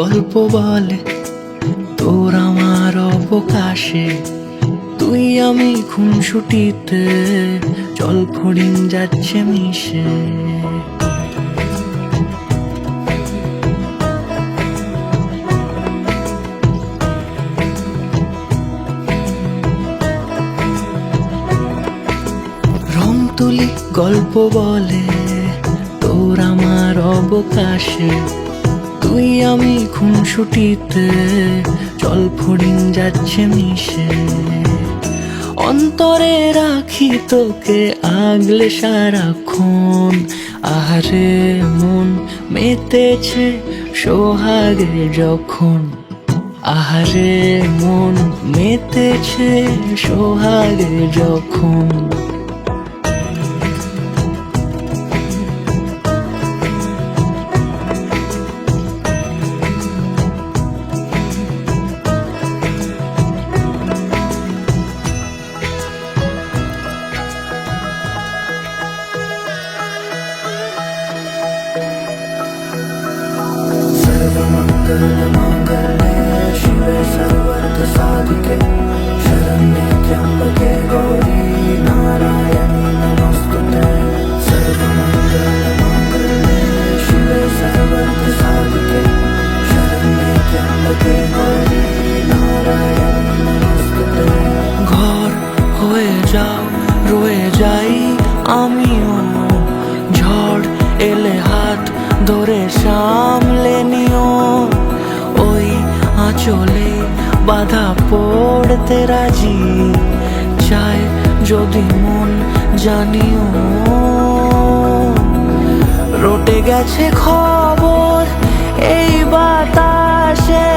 গল্প বলে তোর আমার অবকাশে, তুই আমি খুনসুটিতে জল ফড়িং যাচ্ছে মিশে। রং তুলি গল্প বলে তোর আমার অবকাশে, তুই আমি খুনসুটিতে জল ফড়িং যাচ্ছে মিশে। অন্তরে রাখি তোকে আগলে সারাক্ষণ, আহারে মন মেতেছে সোহাগে যখন, আহারে মন মেতেছে সোহাগে যখন। सर्वमङ्गलमाङ्गल्ये शिवे सर्वार्थसाधिके शरण्ये त्र्यम्बके गौरी नारायणी नमोऽस्तुते। सर्वमङ्गलमाङ्गल्ये शिवे सर्वार्थसाधिके शरण्ये त्र्यम्बके गौरी नारायणी नमोऽस्तुते। ঘর হয়ে যাও রয়ে যাই আমিও, ঝড় এলে হাত ধরে সামলে নিও। ওই আঁচলে বাধা পড়তে রাজি, চায় যদি মন জানিও। রটে গেছে খবর এই বাতাসে,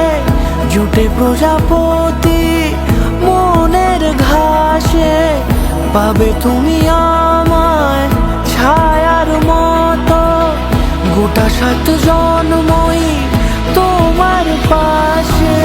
জুটে প্রজাপতি মনের ঘাসে। পাবে তুমি আমায় ছায়ার মতো, গোটা 7 জন্মই তোমার পাশে।